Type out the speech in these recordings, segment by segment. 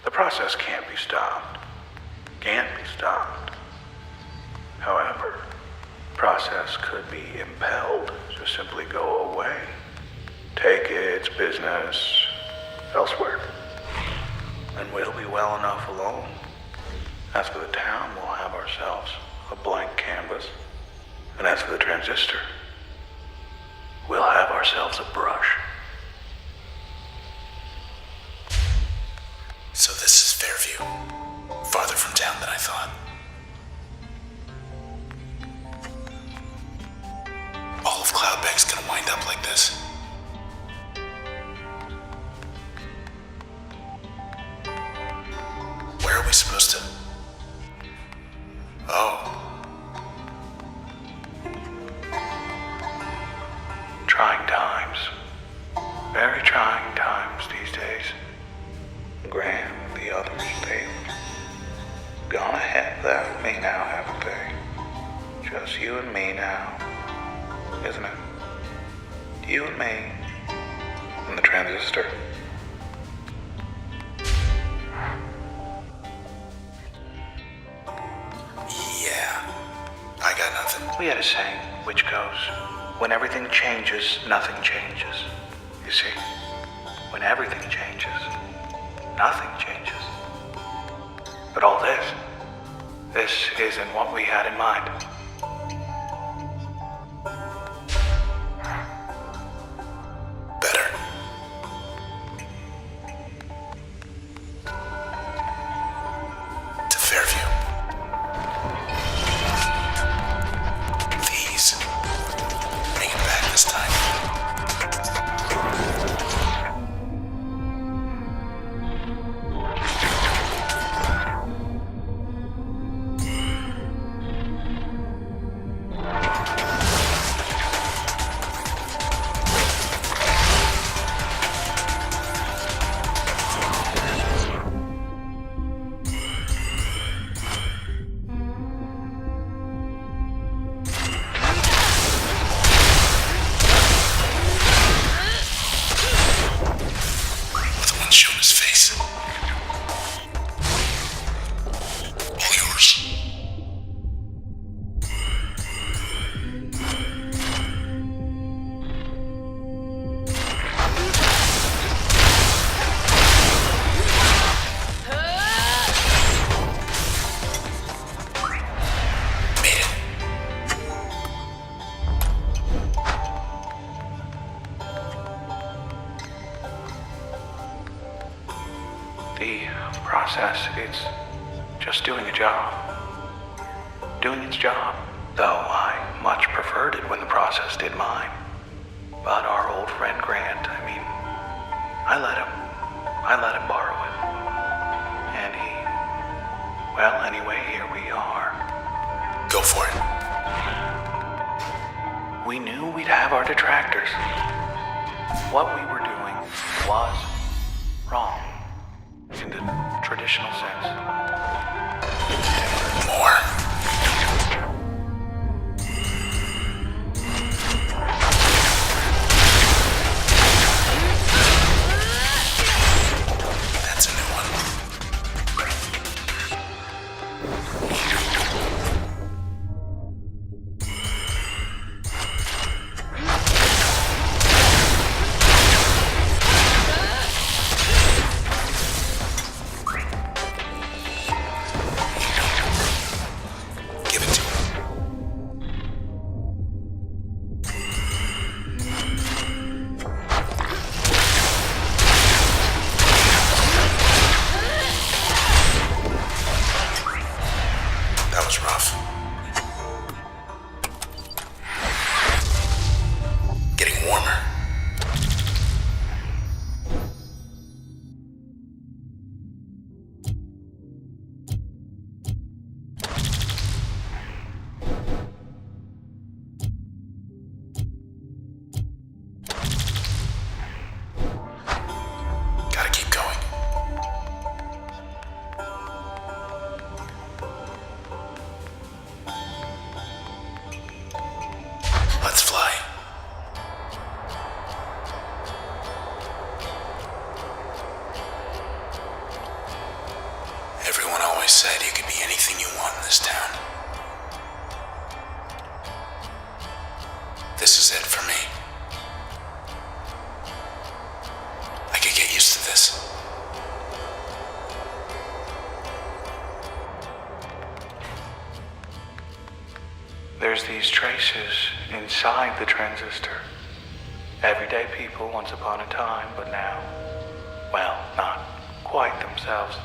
The process can't be stopped. Can't be stopped. However, the process could be impelled to simply go away. Take its business elsewhere. And we'll be well enough alone. As for the town, we'll have ourselves a blank canvas. And as for the transistor, we'll have ourselves a brush. So this is Fairview. Farther from town than I thought. All of Cloudbank's gonna wind up like this. Where are we supposed to... Oh. Trying times. Very trying times these days. Graham, the others, they've gone ahead without me now, haven't they? Just you and me now, isn't it? You and me, and the transistor. Yeah, I got nothing. We had a saying, which goes, when everything changes, nothing changes. You see, when everything changes, nothing changes. But all this isn't what we had in mind. Better. To Fairview. Please. Bring it back this time. Showing his face. All yours. Made it. The process, it's just doing a job. Doing its job. Though I much preferred it when the process did mine. But our old friend Grant, I let him borrow it. And well, anyway, here we are. Go for it. We knew we'd have our detractors. What we were doing was wrong. In the traditional sense. More. That's a new one. said you could be anything you want in this town. This is it for me. I could get used to this. There's these traces inside the transistor. Everyday people once upon a time, but now, well, not quite themselves.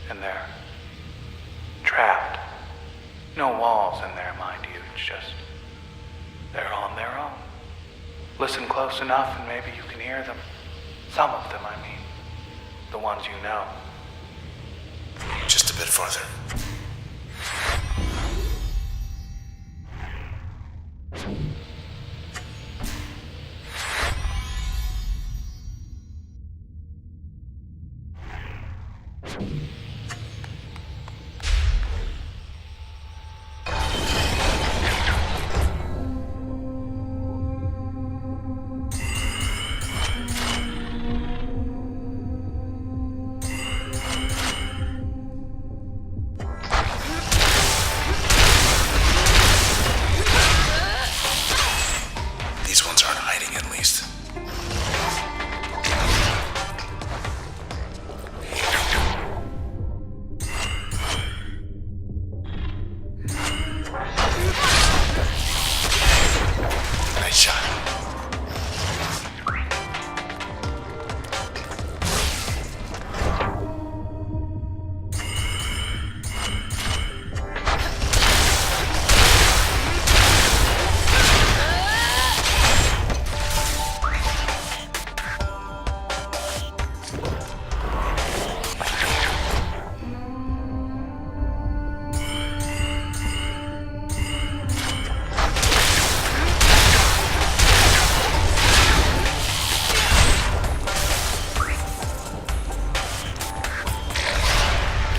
And they're trapped. No walls in there, mind you, it's just they're on their own. Listen close enough and maybe you can hear them. Some of them, I mean. The ones you know. Just a bit farther. These ones aren't hiding, at least. Nice shot.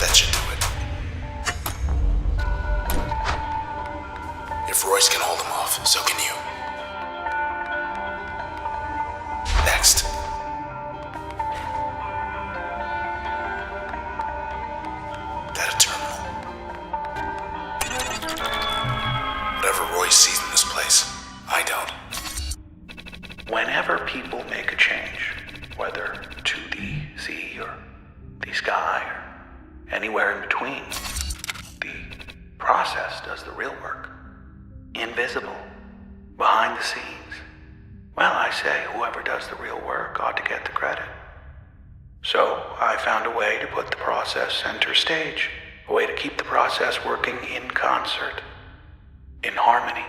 That should do it. If Royce can hold him off, so can you. Next. That a terminal? Whatever Royce sees in this place, I don't. Whenever people make a change, whether to the sea or the sky or anywhere in between, the process does the real work. Invisible, behind the scenes. Well, I say whoever does the real work ought to get the credit. So I found a way to put the process center stage, a way to keep the process working in concert, in harmony.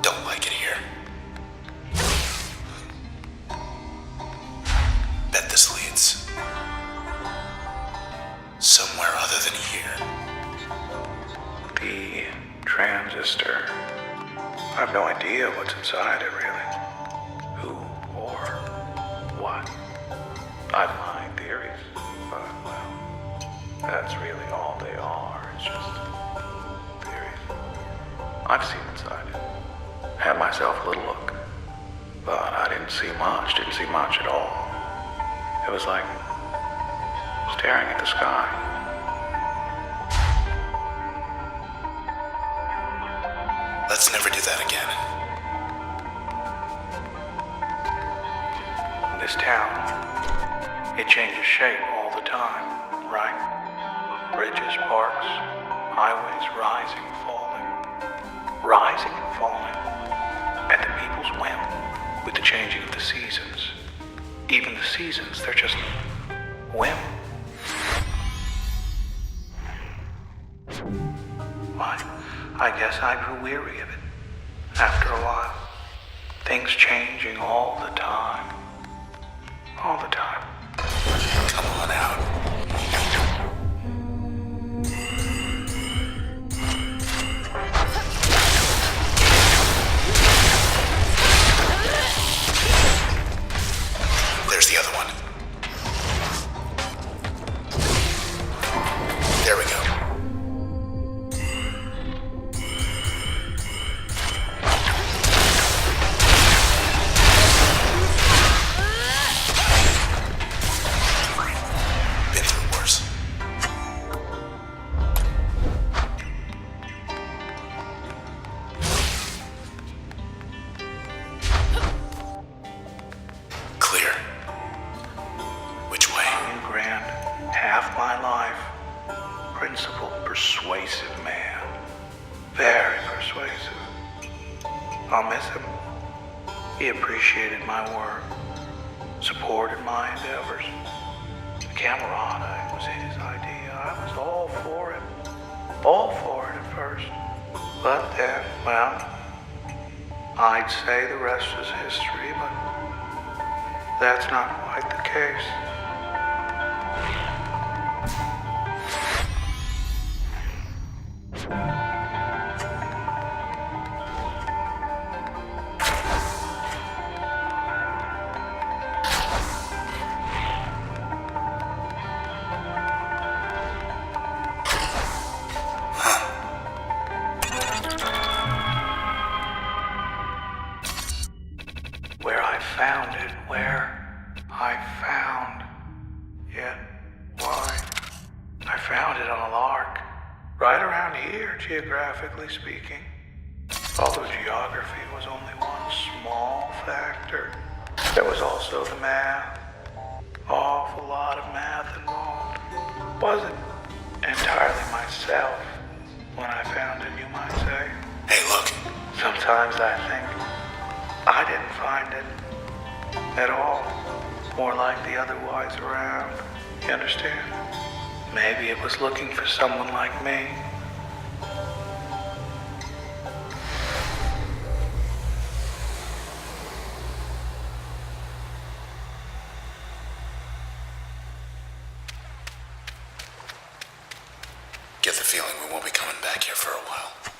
Don't like it here. Bet this leads somewhere other than here. The transistor. I have no idea what's inside it, really. Who or what. I've my theories, but, well, that's really all they are. It's just theories. I've seen inside it. Had myself a little look. But I didn't see much at all. It was like staring at the sky. Let's never do that again. This town, it changes shape all the time, right? Bridges, parks, highways rising, falling. Rising and falling. At the people's whim, with the changing of the seasons. Even the seasons, they're just whim. Why? I guess I grew weary of it. After a while. Things changing all the time. All the time. Come on out. There's the other one. There we go. I'll miss him. He appreciated my work, supported my endeavors. The Camerata was his idea. I was all for it. All for it at first. But then, well, I'd say the rest is history, but that's not quite the case. Geographically speaking, although geography was only one small factor, there was also the math. Awful lot of math involved. Wasn't entirely myself when I found it, you might say. Hey, look. Sometimes I think I didn't find it at all. More like the other wise around. You understand? Maybe it was looking for someone like me. Get the feeling we won't be coming back here for a while.